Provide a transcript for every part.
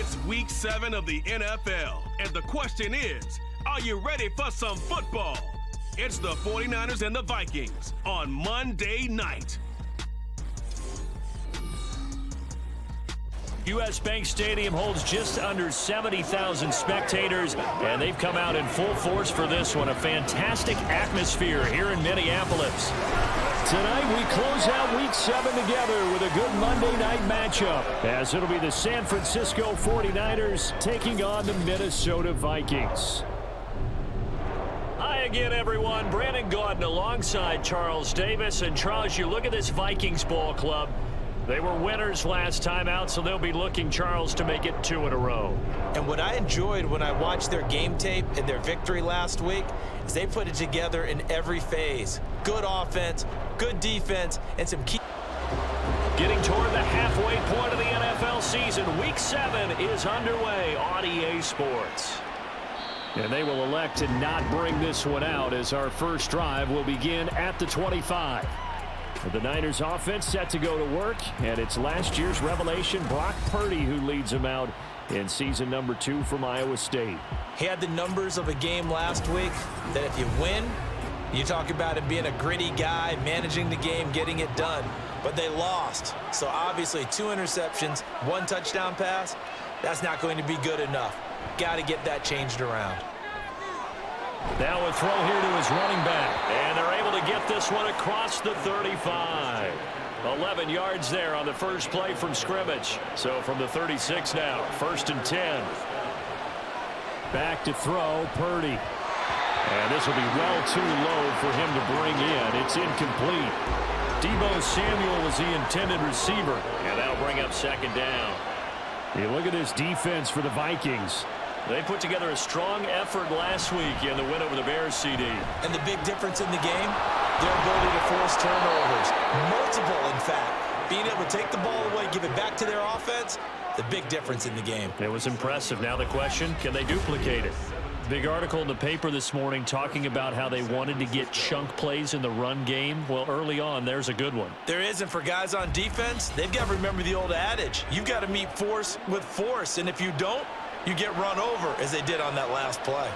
It's week 7 of the NFL, and the question is, are you ready for some football? It's the 49ers and the Vikings on Monday night. U.S. Bank Stadium holds just under 70,000 spectators, and they've come out in full force for this one. A fantastic atmosphere here in Minneapolis. Tonight we close out Week 7 together with a good Monday night matchup, as it'll be the San Francisco 49ers taking on the Minnesota Vikings. Hi again, everyone. Brandon Gaudin alongside Charles Davis. And Charles, you look at this Vikings ball club. They were winners last time out, so they'll be looking, Charles, to make it 2 in a row. And what I enjoyed when I watched their game tape and their victory last week is they put it together in every phase. Good offense, good defense, and some key. Getting toward the halfway point of the NFL season, Week 7 is underway on EA Sports. And they will elect to not bring this one out as our first drive will begin at the 25. The Niners offense set to go to work, and it's last year's revelation, Brock Purdy, who leads them out in season number 2 from Iowa State. He had the numbers of a game last week that if you win, you talk about him being a gritty guy, managing the game, getting it done. But they lost. So obviously 2 interceptions, 1 touchdown pass, that's not going to be good enough. Got to get that changed around. Now a throw here to his running back. And they're able to get this one across the 35. 11 yards there on the first play from scrimmage. So from the 36 now, 1st and 10. Back to throw, Purdy. And this will be well too low for him to bring in. It's incomplete. Deebo Samuel was the intended receiver. And that'll bring up 2nd down. You look at this defense for the Vikings. They put together a strong effort last week in the win over the Bears, CD. And the big difference in the game, their ability to force turnovers. Multiple, in fact. Being able to take the ball away, give it back to their offense, the big difference in the game. It was impressive. Now the question, can they duplicate it? Big article in the paper this morning talking about how they wanted to get chunk plays in the run game. Well, early on, there's a good one. There isn't for guys on defense. They've got to remember the old adage. You've got to meet force with force, and if you don't, you get run over, as they did on that last play.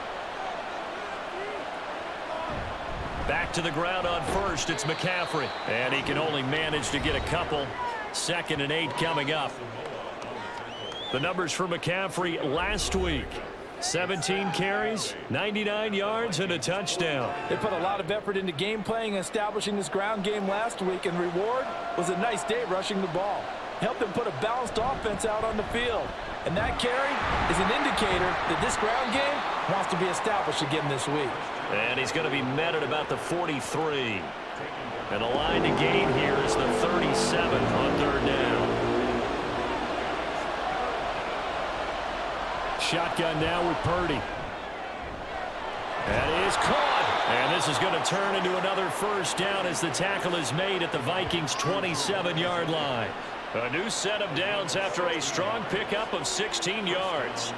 Back to the ground on first. It's McCaffrey. And he can only manage to get a couple. 2nd and 8 coming up. The numbers for McCaffrey last week. 17 carries, 99 yards, and a touchdown. They put a lot of effort into game playing and establishing this ground game last week, and reward was a nice day rushing the ball. Helped them put a balanced offense out on the field. And that carry is an indicator that this ground game wants to be established again this week. And he's going to be met at about the 43. And the line to gain here is the 37 on 3rd down. Shotgun now with Purdy. That is caught. And this is going to turn into another 1st down as the tackle is made at the Vikings' 27-yard line. A new set of downs after a strong pickup of 16 yards.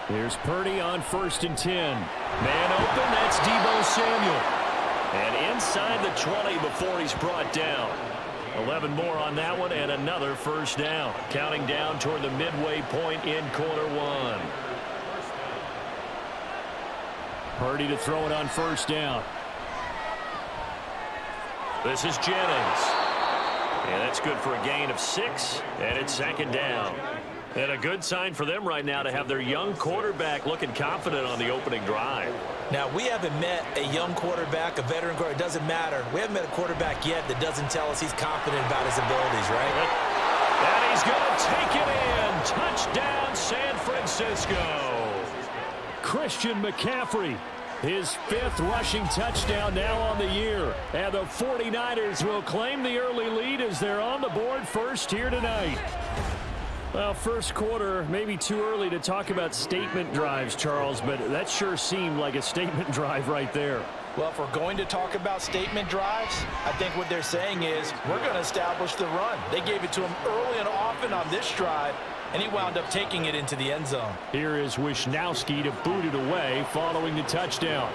Here's Purdy on 1st and 10. Man open, that's Deebo Samuel. And inside the 20 before he's brought down. 11 more on that one and another 1st down. Counting down toward the midway point in quarter 1. Purdy to throw it on 1st down. This is Jennings. And that's good for a gain of 6. And it's 2nd down. And a good sign for them right now to have their young quarterback looking confident on the opening drive. Now, we haven't met a young quarterback, a veteran quarterback. It doesn't matter. We haven't met a quarterback yet that doesn't tell us he's confident about his abilities, right? And he's going to take it in. Touchdown, San Francisco. Christian McCaffrey, his 5th rushing touchdown now on the year. And the 49ers will claim the early lead as they're on the board first here tonight. Well, first quarter, maybe too early to talk about statement drives, Charles, but that sure seemed like a statement drive right there. Well, if we're going to talk about statement drives, I think what they're saying is we're going to establish the run. They gave it to him early and often on this drive, and he wound up taking it into the end zone. Here is Wisnowski to boot it away following the touchdown.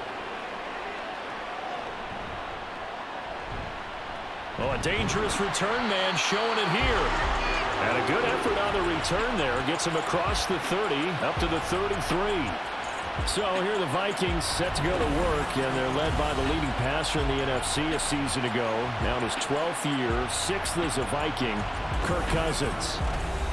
Oh, a dangerous return man showing it here. And a good effort on the return there. Gets him across the 30, up to the 33. So here the Vikings set to go to work, and they're led by the leading passer in the NFC a season ago. Now in his 12th year, 6th as a Viking, Kirk Cousins.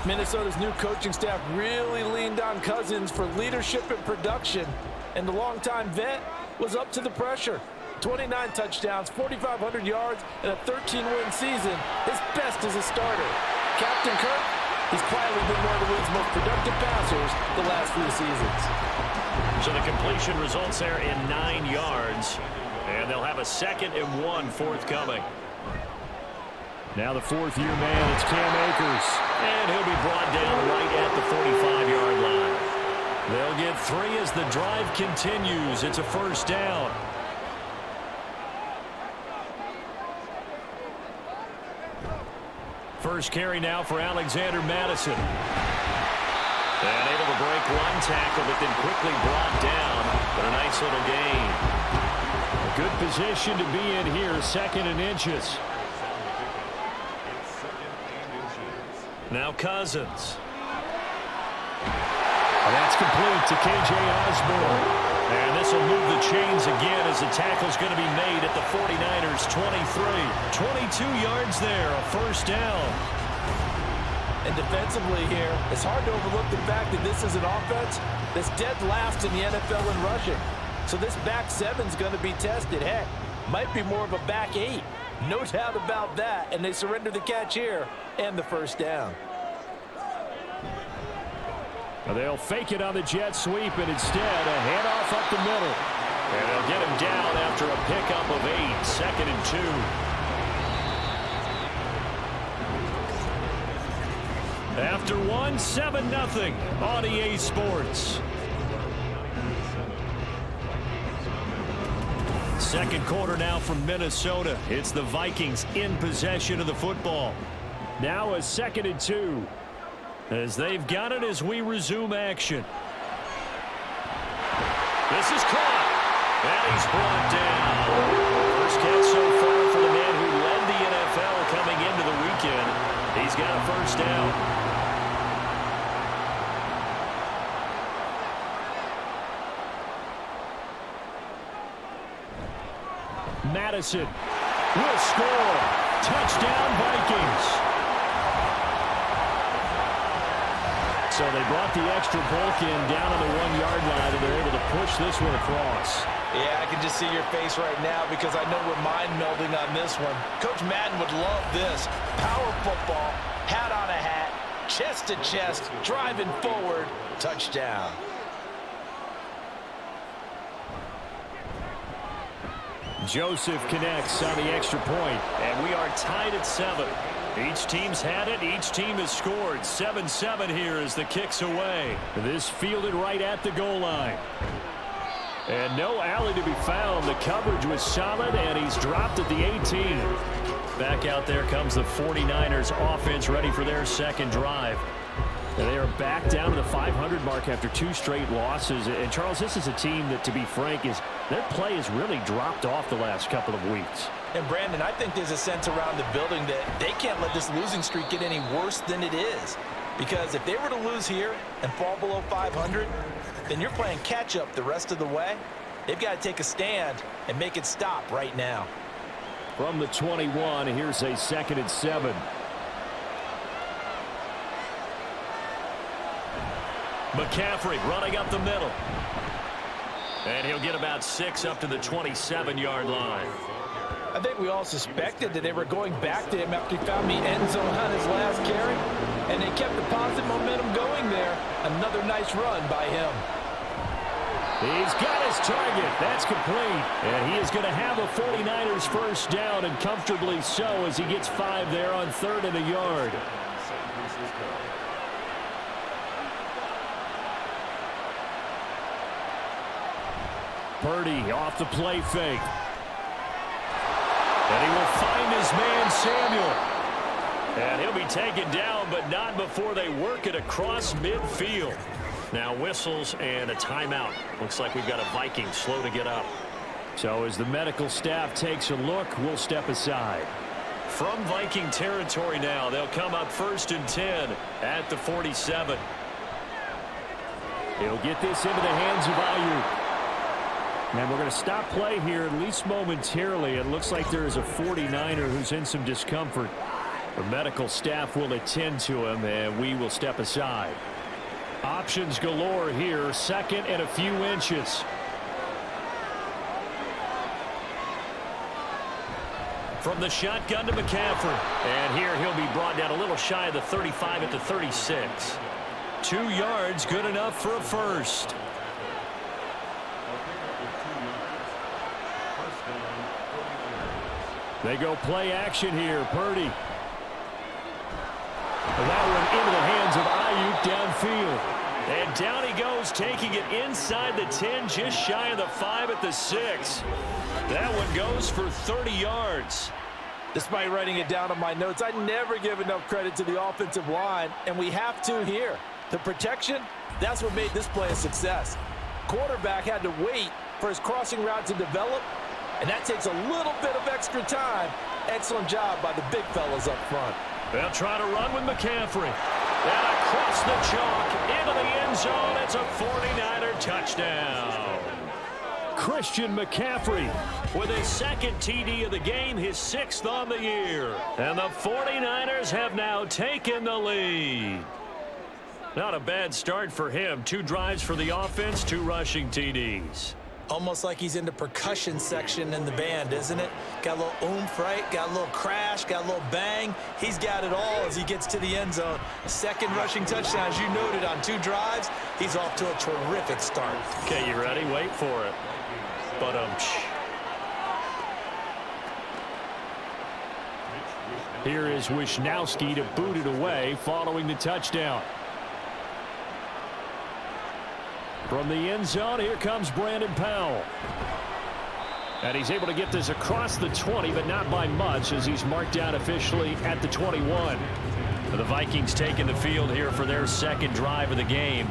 Minnesota's new coaching staff really leaned on Cousins for leadership and production, and the longtime vet was up to the pressure. 29 touchdowns, 4,500 yards, and a 13-win season, his best as a starter. Captain Kirk, he's quietly been one of the league's most productive passers the last few seasons. So the completion results there in 9 yards, and they'll have a 2nd and 1 forthcoming. Now the 4th-year man, it's Cam Akers, and he'll be brought down right at the 45-yard line. They'll get 3 as the drive continues. It's a 1st down. First carry now for Alexander Madison. And able to break one tackle, but then quickly brought down. But a nice little gain. A good position to be in here, 2nd and inches. Now Cousins. And that's complete to K.J. Osborne. And this will move the chains again as the tackle's going to be made at the 49ers 23. 22 yards there, a 1st down. And defensively here, it's hard to overlook the fact that this is an offense that's dead last in the NFL in rushing. So this back 7's going to be tested. Heck, might be more of a back 8. No doubt about that. And they surrender the catch here and the 1st down. They'll fake it on the jet sweep, and instead a handoff up the middle. And they'll get him down after a pickup of 8, 2nd and 2. After 1, 7-0 on EA Sports. Second quarter now from Minnesota. It's the Vikings in possession of the football. Now a 2nd and 2. As they've got it as we resume action. This is caught. And he's brought down. First catch so far for the man who led the NFL coming into the weekend. He's got a 1st down. Madison will score. Touchdown Vikings. So they brought the extra bulk in down on the 1-yard line, and they're able to push this one across. Yeah, I can just see your face right now because I know we're mind melding on this one. Coach Madden would love this. Power football, hat on a hat, chest to chest, driving forward, touchdown. Joseph connects on the extra point, and we are tied at 7. Each team's had it. Each team has scored. 7-7 here as the kick's away. This fielded right at the goal line. And no alley to be found. The coverage was solid, and he's dropped at the 18. Back out there comes the 49ers offense ready for their 2nd drive. And they are back down to the 500 mark after 2 straight losses. And, Charles, this is a team that, to be frank, their play has really dropped off the last couple of weeks. And, Brandon, I think there's a sense around the building that they can't let this losing streak get any worse than it is. Because if they were to lose here and fall below 500, then you're playing catch-up the rest of the way. They've got to take a stand and make it stop right now. From the 21, here's a 2nd and 7. McCaffrey running up the middle. And he'll get about 6 up to the 27-yard line. I think we all suspected that they were going back to him after he found the end zone on his last carry. And they kept the positive momentum going there. Another nice run by him. He's got his target. That's complete. And he is going to have a 49ers 1st down, and comfortably so, as he gets 5 there on 3rd and a yard. Purdy off the play fake. And he will find his man Samuel. And he'll be taken down, but not before they work it across midfield. Now whistles and a timeout. Looks like we've got a Viking slow to get up. So as the medical staff takes a look, we'll step aside. From Viking territory now, they'll come up 1st and 10 at the 47. He'll get this into the hands of Ayuk. And we're going to stop play here, at least momentarily. It looks like there is a 49er who's in some discomfort. The medical staff will attend to him, and we will step aside. Options galore here, 2nd and a few inches. From the shotgun to McCaffrey. And here he'll be brought down a little shy of the 35 at the 36. 2 yards, good enough for a first. They go play action here. Purdy. That one into the hands of Ayuk downfield. And down he goes, taking it inside the 10, just shy of the 5 at the 6. That one goes for 30 yards. Despite writing it down on my notes, I never give enough credit to the offensive line, and we have to here. The protection, that's what made this play a success. Quarterback had to wait for his crossing route to develop, and that takes a little bit of extra time. Excellent job by the big fellas up front. They'll try to run with McCaffrey. And across the chalk, into the end zone. It's a 49er touchdown. Christian McCaffrey with his 2nd TD of the game, his 6th on the year. And the 49ers have now taken the lead. Not a bad start for him. 2 drives for the offense, 2 rushing TDs. Almost like he's in the percussion section in the band, isn't it? Got a little oomph, right? Got a little crash, got a little bang. He's got it all as he gets to the end zone. 2nd rushing touchdown, as you noted, on 2 drives. He's off to a terrific start. Okay, you ready? Wait for it. Here is Wisnowski to boot it away following the touchdown. From the end zone, here comes Brandon Powell. And he's able to get this across the 20, but not by much, as he's marked down officially at the 21. The Vikings taking the field here for their 2nd drive of the game.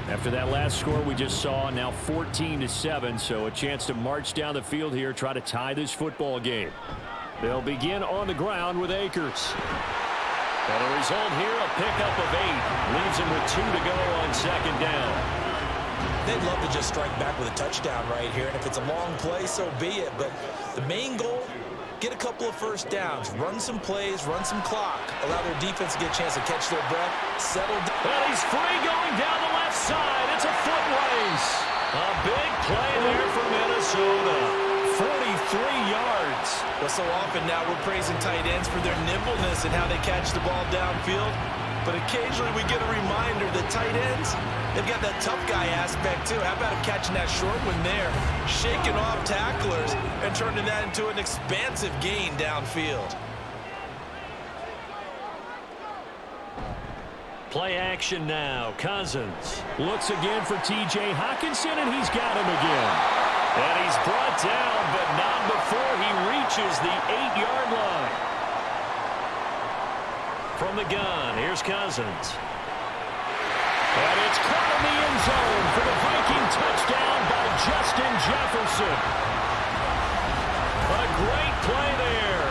After that last score we just saw, now 14-7, so a chance to march down the field here, try to tie this football game. They'll begin on the ground with Akers. And the result here, a pickup of 8. Leaves him with 2 to go on 2nd down. They'd love to just strike back with a touchdown right here, and if it's a long play, so be it. But the main goal, get a couple of first downs, run some plays, run some clock, allow their defense to get a chance to catch their breath, settle down. And he's free going down the left side. It's a foot race. A big play there for Minnesota. 43 yards. Well, so often now we're praising tight ends for their nimbleness and how they catch the ball downfield. But occasionally we get a reminder that tight ends, they've got that tough guy aspect too. How about him catching that short one there, shaking off tacklers and turning that into an expansive gain downfield. Play action now. Cousins looks again for T.J. Hockenson, and he's got him again. And he's brought down, but not before he reaches the 8-yard line. From the gun, here's Cousins. And it's caught in the end zone for the Viking touchdown by Justin Jefferson. What a great play there.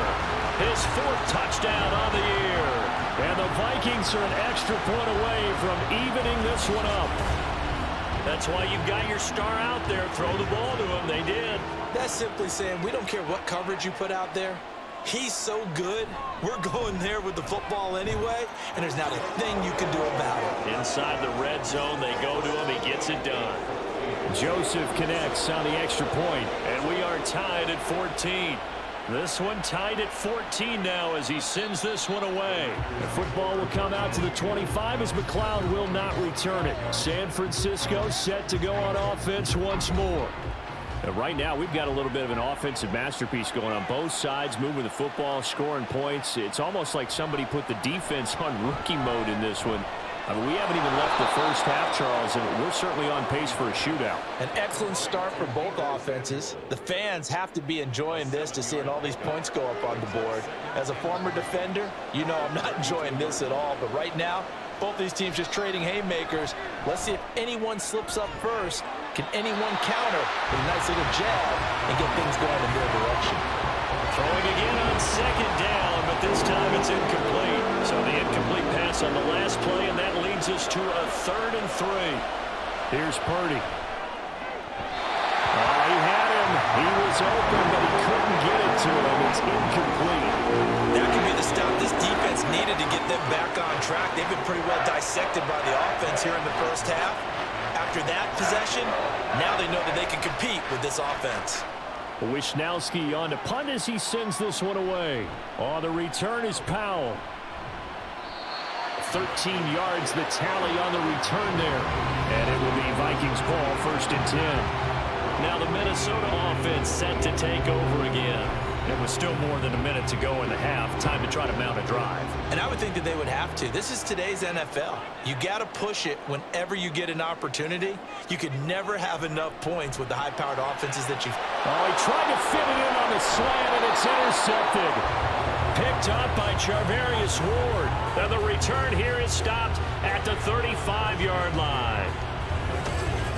His 4th touchdown on the year. And the Vikings are an extra point away from evening this one up. That's why you've got your star out there. Throw the ball to him. They did. That's simply saying we don't care what coverage you put out there. He's so good, we're going there with the football anyway, and there's not a thing you can do about it. Inside the red zone, they go to him. He gets it done. Joseph connects on the extra point. And we are tied at 14. This one tied at 14 now as he sends this one away. The football will come out to the 25 as McLeod will not return it. San Francisco set to go on offense once more. Right now, we've got a little bit of an offensive masterpiece going on both sides, moving the football, scoring points. It's almost like somebody put the defense on rookie mode in this one. I mean, we haven't even left the first half, Charles, and we're certainly on pace for a shootout. An excellent start for both offenses. The fans have to be enjoying this to seeing all these points go up on the board. As a former defender, you know I'm not enjoying this at all, but right now, both these teams just trading haymakers. Let's see if anyone slips up first. Can anyone counter with a nice little jab and get things going in their direction? Throwing again on second down, but this time it's incomplete. So the incomplete pass on the last play, and that leads us to a 3rd and 3. Here's Purdy. He had him. He was open, but he couldn't get it to him. It's incomplete. That could be the stop this defense needed to get them back on track. They've been pretty well dissected by the offense here in the first half. After that possession, now they know that they can compete with this offense. Wishnowski on to punt as he sends this one away. On the return is Powell. 13 yards the tally on the return there. And it will be Vikings ball, 1st and 10. Now the Minnesota offense set to take over again. It was still more than a minute to go in the half. Time to try to mount a drive. And I would think that they would have to. This is today's NFL. You got to push it whenever you get an opportunity. You could never have enough points with the high-powered offenses that you've... Oh, he tried to fit it in on the slant, and it's intercepted. Picked up by Charvarius Ward. And the return here is stopped at the 35-yard line.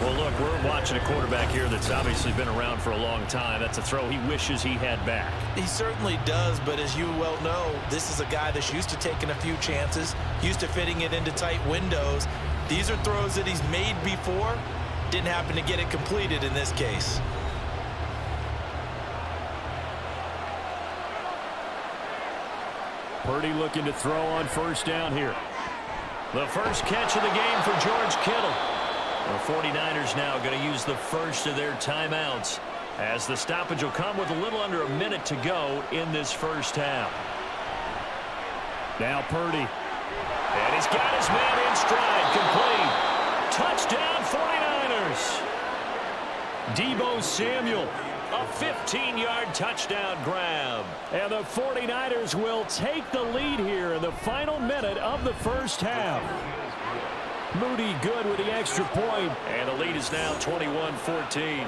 Well, look, we're watching a quarterback here that's obviously been around for a long time. That's a throw he wishes he had back. He certainly does, but as you well know, this is a guy that's used to taking a few chances, used to fitting it into tight windows. These are throws that he's made before. Didn't happen to get it completed in this case. Purdy looking to throw on 1st down here. The first catch of the game for George Kittle. The 49ers now going to use the first of their timeouts as the stoppage will come with a little under a minute to go in this first half. Now Purdy. And he's got his man in stride. Complete. Touchdown 49ers. Deebo Samuel. A 15-yard touchdown grab. And the 49ers will take the lead here in the final minute of the first half. Moody good with the extra point. And the lead is now 21-14.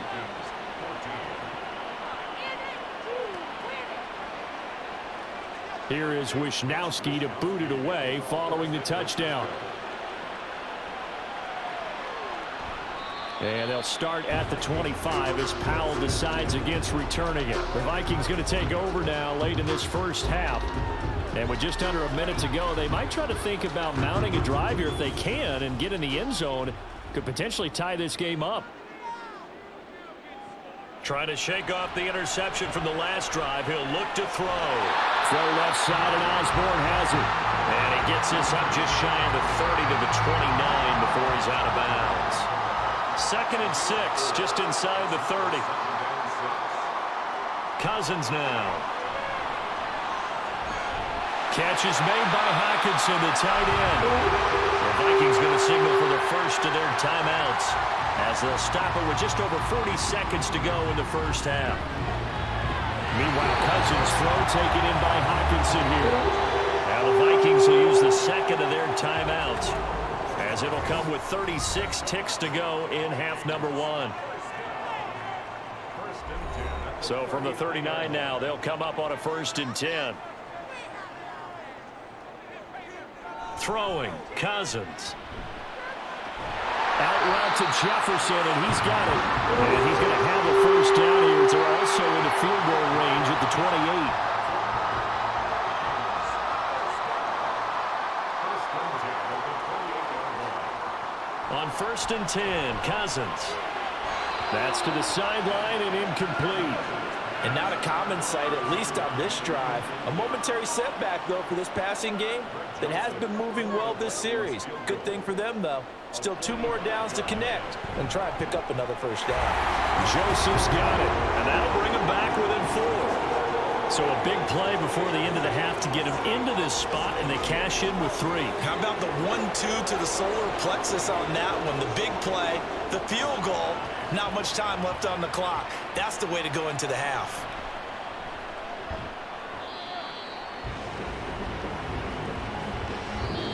Here is Wishnowski to boot it away following the touchdown. And they'll start at the 25 as Powell decides against returning it. The Vikings going to take over now late in this first half. And with just under a minute to go, they might try to think about mounting a drive here if they can and get in the end zone. Could potentially tie this game up. Trying to shake off the interception from the last drive. He'll look to throw. Throw left side, and Osborne has it. And he gets this up just shy of the 30 to the 29 before he's out of bounds. 2nd and 6, just inside the 30. Cousins now. Catch is made by Hockenson, the tight end. The Vikings going to signal for the first of their timeouts as they'll stop it with just over 40 seconds to go in the first half. Meanwhile, Cousins throw taken in by Hockenson here. Now the Vikings will use the second of their timeouts as it'll come with 36 ticks to go in half number 1. So from the 39 now, they'll come up on a 1st and 10. Throwing, Cousins. Out route to Jefferson, and he's got it. And he's going to have a first down here. It's also in the field goal range at the 28. On 1st and 10, Cousins. That's to the sideline and incomplete. And not a common sight, at least on this drive. A momentary setback, though, for this passing game that has been moving well this series. Good thing for them, though. Still 2 more downs to connect and try and pick up another first down. Joseph's got it. And that'll bring him back within 4. So a big play before the end of the half to get him into this spot, and they cash in with 3. How about the 1-2 to the solar plexus on that one? The big play, the field goal. Not much time left on the clock. That's the way to go into the half.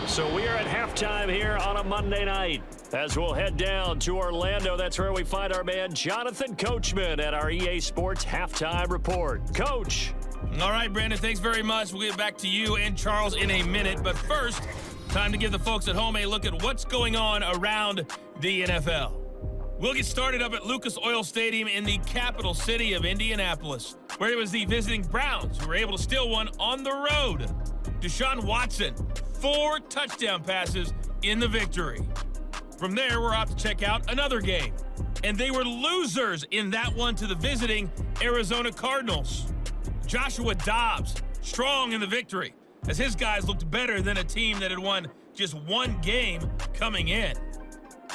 So we are at halftime here on a Monday night as we'll head down to Orlando. That's where we find our man Jonathan Coachman at our EA Sports Halftime Report. Coach. All right, Brandon, thanks very much. We'll get back to you and Charles in a minute. But first, time to give the folks at home a look at what's going on around the NFL. We'll get started up at Lucas Oil Stadium in the capital city of Indianapolis. where it was the visiting Browns who were able to steal one on the road. Deshaun Watson, 4 touchdown passes in the victory. From there, we're off to check out another game. And they were losers in that one to the visiting Arizona Cardinals. Joshua Dobbs, strong in the victory, as his guys looked better than a team that had won just 1 game coming in.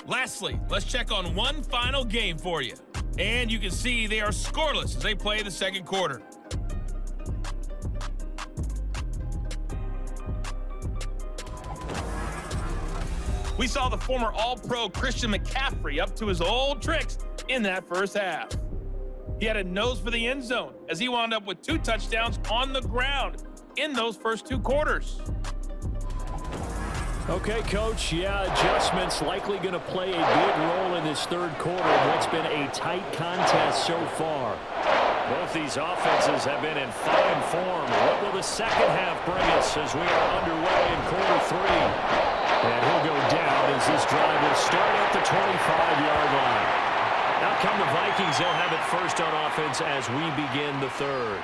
Lastly, let's check on one final game for you. And you can see they are scoreless as they play the second quarter. We saw the former All-Pro Christian McCaffrey up to his old tricks in that first half. He had a nose for the end zone as he wound up with 2 touchdowns on the ground in those first 2 quarters. Okay, Coach, adjustments likely going to play a big role in this third quarter of what's been a tight contest so far. Both these offenses have been in fine form. What will the second half bring us as we are underway in quarter 3? And he'll go down as this drive will start at the 25-yard line. Out come the Vikings. They'll have it first on offense as we begin the third.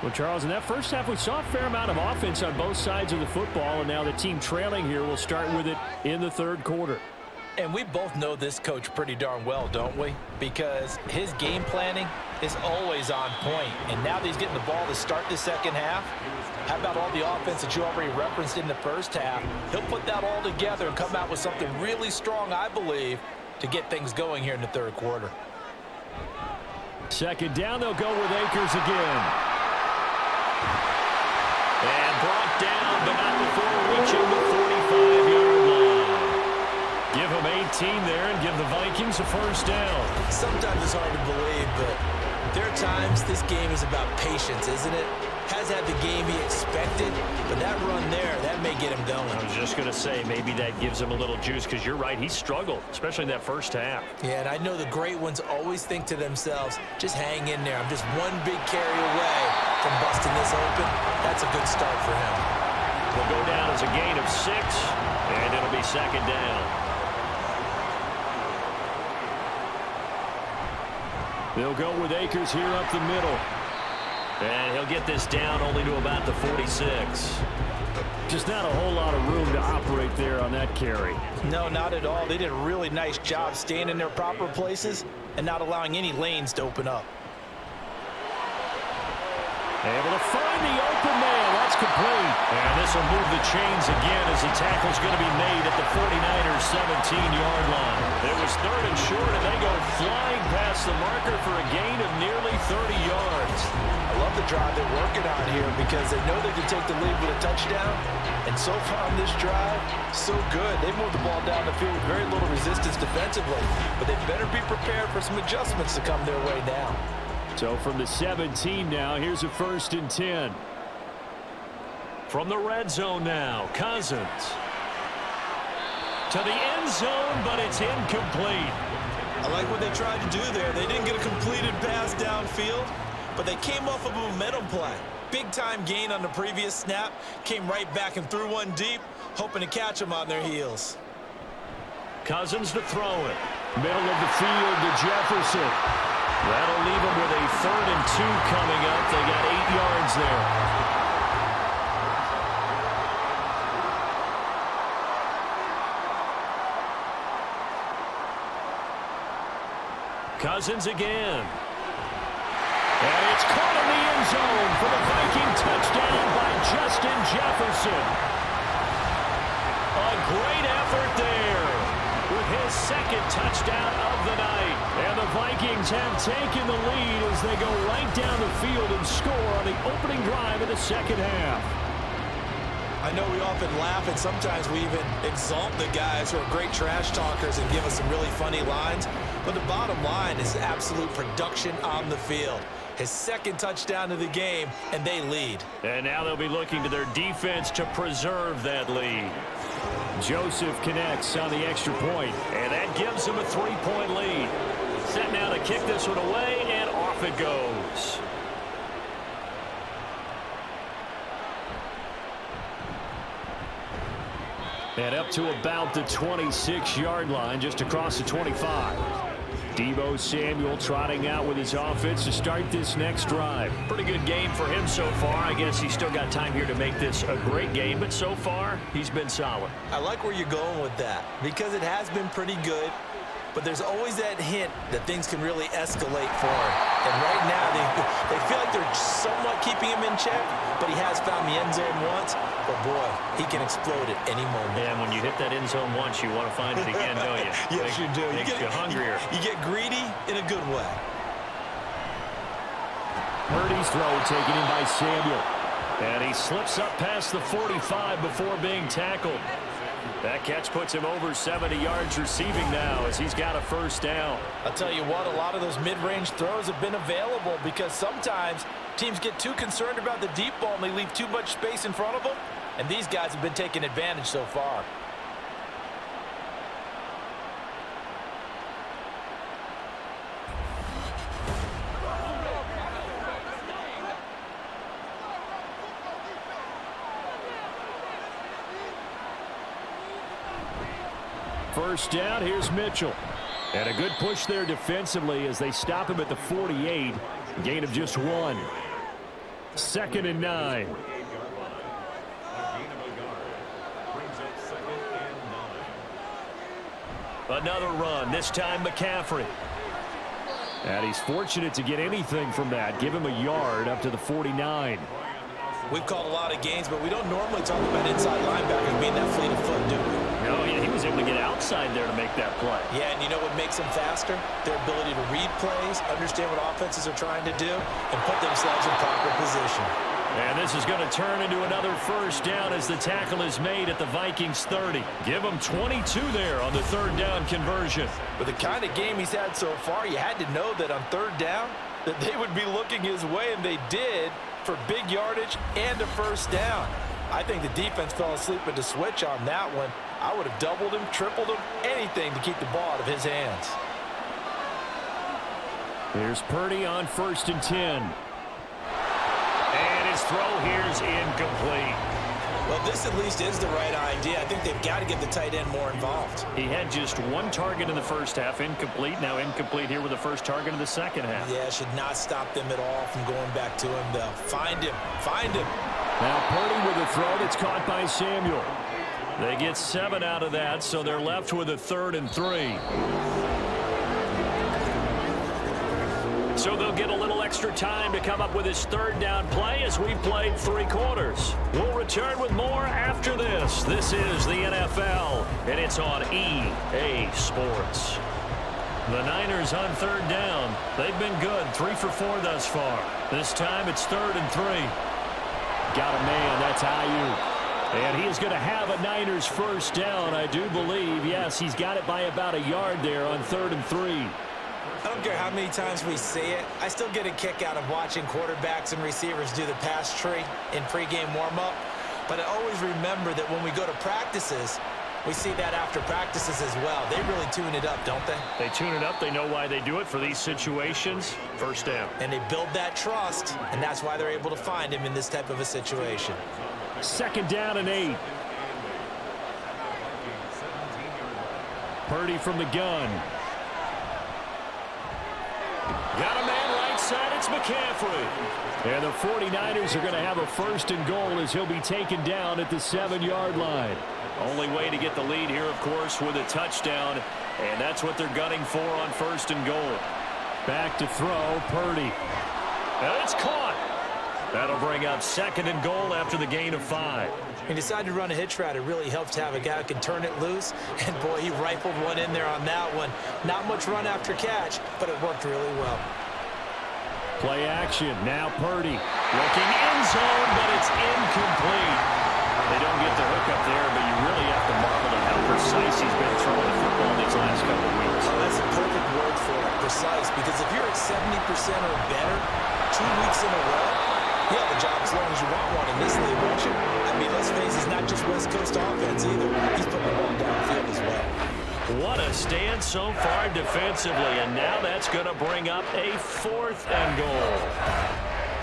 Well, Charles, in that first half, we saw a fair amount of offense on both sides of the football, and now the team trailing here will start with it in the third quarter. And we both know this coach pretty darn well, don't we? Because his game planning is always on point. And now that he's getting the ball to start the second half, how about all the offense that you already referenced in the first half? He'll put that all together and come out with something really strong, I believe, to get things going here in the third quarter. Second down, they'll go with Akers again. And brought down, but not before reaching the 45-yard line. Give them 18 there and give the Vikings a first down. Sometimes it's hard to believe, but there are times this game is about patience, isn't it? Has had the game he expected, but that run there, that may get him going. I was just going to say, maybe that gives him a little juice, because you're right, he struggled, especially in that first half. Yeah, and I know the great ones always think to themselves, just hang in there. I'm just one big carry away from busting this open. That's a good start for him. Will go down as a gain of 6, and it'll be second down. They'll go with Akers here up the middle. And he'll get this down only to about the 46. Just not a whole lot of room to operate there on that carry. No, not at all. They did a really nice job staying in their proper places and not allowing any lanes to open up. Able to find the open man. That's complete. And this will move the chains again as the tackle's going to be made at the 49ers 17-yard line. It was third and short, and they go flying past the marker for a gain of nearly 30 yards. I love the drive they're working on here because they know they can take the lead with a touchdown. And so far on this drive, so good. They moved the ball down the field with very little resistance defensively. But they better be prepared for some adjustments to come their way now. So from the 17 now, here's a 1st and 10. From the red zone now, Cousins. To the end zone, but it's incomplete. I like what they tried to do there. They didn't get a completed pass downfield, but they came off of a momentum play. Big-time gain on the previous snap, came right back and threw one deep, hoping to catch them on their heels. Cousins to throw it. Middle of the field to Jefferson. That'll leave them with a 3rd and 2 coming up. They got 8 yards there. Cousins again. And it's caught in the end zone for the Viking touchdown by Justin Jefferson. A great effort there with his 2nd touchdown of the night. And the Vikings have taken the lead as they go right down the field and score on the opening drive of the second half. I know we often laugh, and sometimes we even exalt the guys who are great trash talkers and give us some really funny lines. But the bottom line is absolute production on the field. His 2nd touchdown of the game, and they lead. And now they'll be looking to their defense to preserve that lead. Joseph connects on the extra point, and that gives them a 3-point lead. Set now to kick this one away, and off it goes. And up to about the 26-yard line, just across the 25. Deebo Samuel trotting out with his offense to start this next drive. Pretty good game for him so far. I guess he's still got time here to make this a great game, but so far, he's been solid. I like where you're going with that because it has been pretty good, but there's always that hint that things can really escalate for him. And right now, they feel like they're somewhat keeping him in check, but he has found the end zone once. But, boy, he can explode at any moment. And when you hit that end zone once, you want to find it again, don't you? Yes, you do. Makes you hungrier. You get greedy in a good way. Purdy's throw taken in by Samuel. And he slips up past the 45 before being tackled. That catch puts him over 70 yards receiving now as he's got a first down. I'll tell you what, a lot of those mid-range throws have been available because sometimes teams get too concerned about the deep ball and they leave too much space in front of them, and these guys have been taking advantage so far. First down, here's Mitchell. And a good push there defensively as they stop him at the 48. Gain of just 1. 2nd and 9. Another run, this time McCaffrey. And he's fortunate to get anything from that. Give him a yard up to the 49. We've called a lot of games, but we don't normally talk about inside linebackers being that fleet of foot, do we? No, yeah, he was able to get outside there to make that play. Yeah, and you know what makes them faster? Their ability to read plays, understand what offenses are trying to do, and put themselves in proper position. And this is going to turn into another first down as the tackle is made at the Vikings 30. Give him 22 there on the 3rd down conversion. With the kind of game he's had so far, you had to know that on 3rd down that they would be looking his way, and they did, for big yardage and a first down. I think the defense fell asleep at the switch on that one. I would have doubled him, tripled him, anything to keep the ball out of his hands. Here's Purdy on 1st and 10. And his throw here is incomplete. Well, this at least is the right idea. I think they've got to get the tight end more involved. He had just 1 target in the first half, incomplete. Now incomplete here with the first target in the second half. Yeah, should not stop them at all from going back to him, though. Find him. Find him. Now Purdy with a throw that's caught by Samuel. They get 7 out of that, so they're left with a 3rd and 3. So they'll get a little extra time to come up with his 3rd down play as we've played 3 quarters. We'll return with more after this. This is the NFL, and it's on EA Sports. The Niners on 3rd down. They've been good, 3 for 4 thus far. This time it's 3rd and 3. Got a man, that's Ayuk. And he is going to have a Niners first down, I do believe. Yes, he's got it by about a yard there on 3rd and 3. I don't care how many times we see it. I still get a kick out of watching quarterbacks and receivers do the pass tree in pregame warm-up. But I always remember that when we go to practices, we see that after practices as well. They really tune it up, don't they? They tune it up. They know why they do it for these situations. First down. And they build that trust, and that's why they're able to find him in this type of a situation. 2nd down and 8. Purdy from the gun. Got a man right side. It's McCaffrey. And the 49ers are going to have a 1st and goal as he'll be taken down at the 7-yard line. Only way to get the lead here, of course, with a touchdown. And that's what they're gunning for on 1st and goal. Back to throw, Purdy. And it's caught. That'll bring up 2nd and goal after the gain of 5. He decided to run a hitch route. It really helps to have a guy who can turn it loose. And, boy, he rifled one in there on that one. Not much run after catch, but it worked really well. Play action. Now Purdy. Looking end zone, but it's incomplete. They don't get the hook up there, but you really have to marvel at how precise he's been throwing the football these last couple of weeks. Oh, that's a perfect word for it, precise. Because if you're at 70% or better 2 weeks in a row, you have a job as long as you want one in this league, won't you? I mean, let's face it, it's not just West Coast offense either. He's putting the ball downfield as well. What a stand so far defensively, and now that's going to bring up a 4th and goal.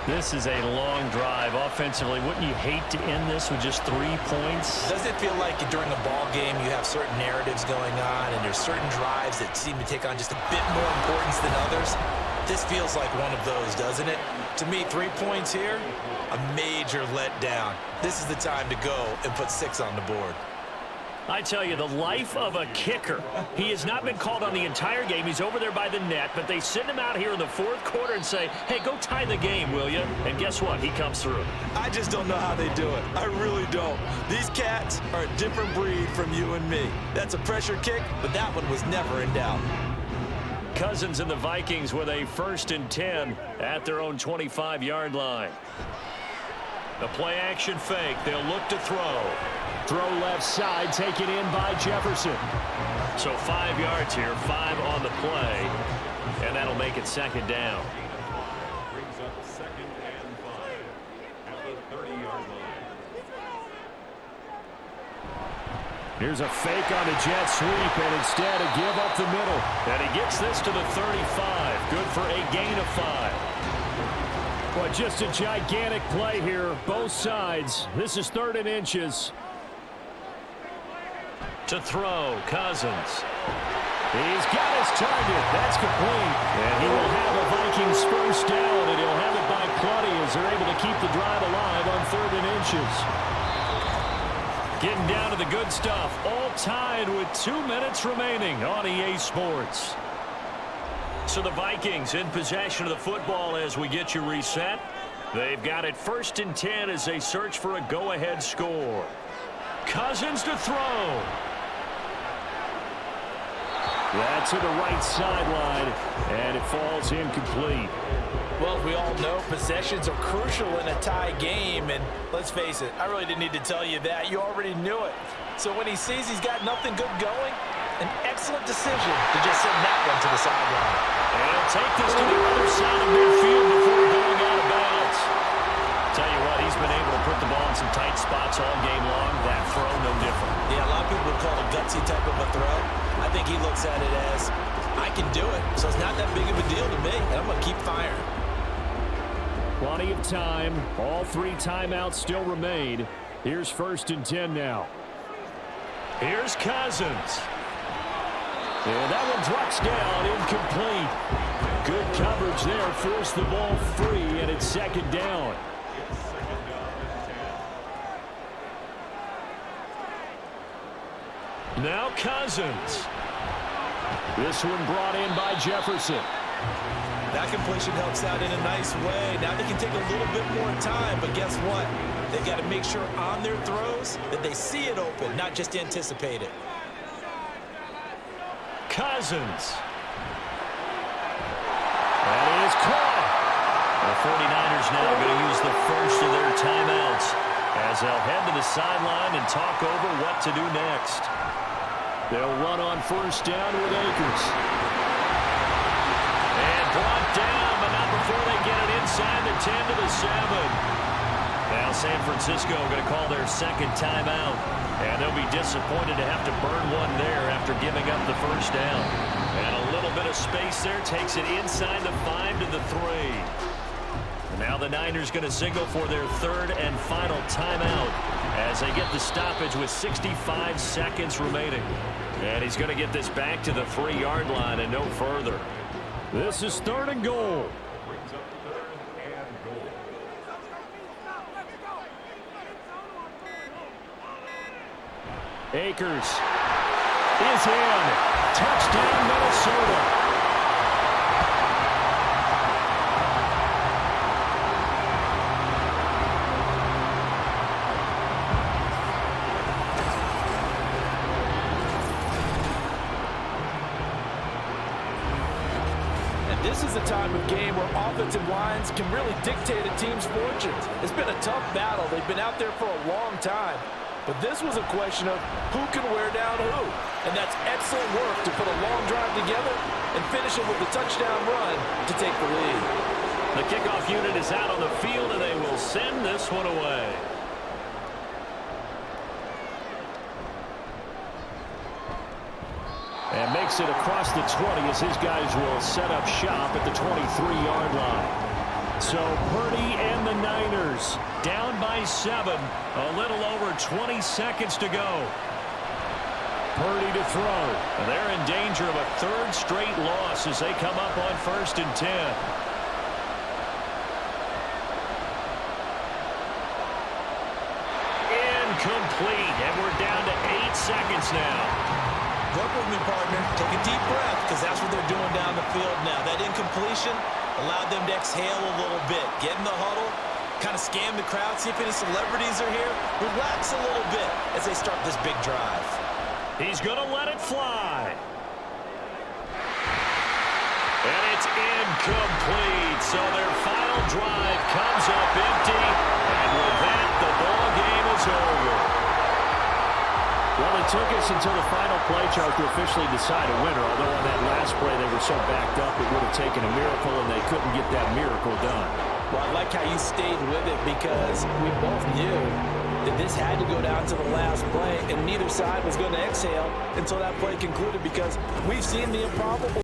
This is a long drive. Offensively, wouldn't you hate to end this with just 3 points? Does it feel like during a ball game you have certain narratives going on and there's certain drives that seem to take on just a bit more importance than others? This feels like one of those, doesn't it? To me, 3 points here, a major letdown. This is the time to go and put 6 on the board. I tell you, the life of a kicker. He has not been called on the entire game. He's over there by the net, but they send him out here in the 4th quarter and say, hey, go tie the game, will you? And guess what? He comes through. I just don't know how they do it. I really don't. These cats are a different breed from you and me. That's a pressure kick, but that one was never in doubt. Cousins and the Vikings with a 1st and 10 at their own 25-yard line. The play-action fake. They'll look to throw. Throw left side, taken in by Jefferson. So 5 yards here, 5 on the play, and that'll make it 2nd down. Brings up 2nd and 5 at the 30-yard line. Here's a fake on a jet sweep, and instead a give up the middle. And he gets this to the 35. Good for a gain of 5. Well, just a gigantic play here, both sides. This is 3rd and inches. To throw, Cousins. He's got his target. That's complete. And he will have a Vikings 1st down, and he'll have it by plenty as they're able to keep the drive alive on 3rd and inches. Getting down to the good stuff. All tied with 2 minutes remaining on EA Sports. So the Vikings in possession of the football as we get you reset. They've got it 1st and 10 as they search for a go-ahead score. Cousins to throw. That's to the right sideline, and it falls incomplete. Well, we all know possessions are crucial in a tie game, and let's face it, I really didn't need to tell you that. You already knew it. So when he sees he's got nothing good going, an excellent decision to just send that one to the sideline. And he'll take this to the other side of midfield before going out of bounds. Tell you what, he's been able to put the ball in some tight spots all game long. That throw, no different. Yeah, a lot of people would call it a gutsy type of a throw. I think he looks at it as, I can do it, so it's not that big of a deal to me, and I'm going to keep firing. Plenty of time. All 3 timeouts still remain. Here's 1st and 10 now. Here's Cousins. And that one drops down, incomplete. Good coverage there, forced the ball free, and it's 2nd down. Now Cousins. This one brought in by Jefferson. That completion helps out in a nice way. Now they can take a little bit more time, but guess what? They've got to make sure on their throws that they see it open, not just anticipate it. Cousins. That is caught. The 49ers now going to use the 1st of their timeouts as they'll head to the sideline and talk over what to do next. They'll run on 1st down with Akers. And brought down, but not before they get it inside the 10 to the 7. Now San Francisco going to call their 2nd timeout. And they'll be disappointed to have to burn one there after giving up the 1st down. And a little bit of space there takes it inside the 5 to the 3. And now the Niners going to signal for their 3rd and final timeout as they get the stoppage with 65 seconds remaining. And he's going to get this back to the 3-yard line and no further. This is 3rd and goal. Brings up 3rd and goal. Akers is in. Touchdown, Minnesota. This is a time of game where offensive lines can really dictate a team's fortunes. It's been a tough battle. They've been out there for a long time. But this was a question of who can wear down who. And that's excellent work to put a long drive together and finish it with a touchdown run to take the lead. The kickoff unit is out on the field, and they will send this one away. And makes it across the 20 as his guys will set up shop at the 23-yard line. So Purdy and the Niners down by 7. A little over 20 seconds to go. Purdy to throw. They're in danger of a 3rd straight loss as they come up on 1st and 10. Incomplete, and we're down to 8 seconds now. Work with me, partner. Take a deep breath, because that's what they're doing down the field now. That incompletion allowed them to exhale a little bit. Get in the huddle, kind of scan the crowd, see if any celebrities are here. Relax a little bit as they start this big drive. He's going to let it fly. And it's incomplete. So their final drive comes up empty. And with that, the ball game is over. Well, it took us until the final play chart to officially decide a winner. Although on that last play they were so backed up, it would have taken a miracle, and they couldn't get that miracle done. Well, I like how you stayed with it, because we both knew that this had to go down to the last play, and neither side was going to exhale until that play concluded, because we've seen the improbable.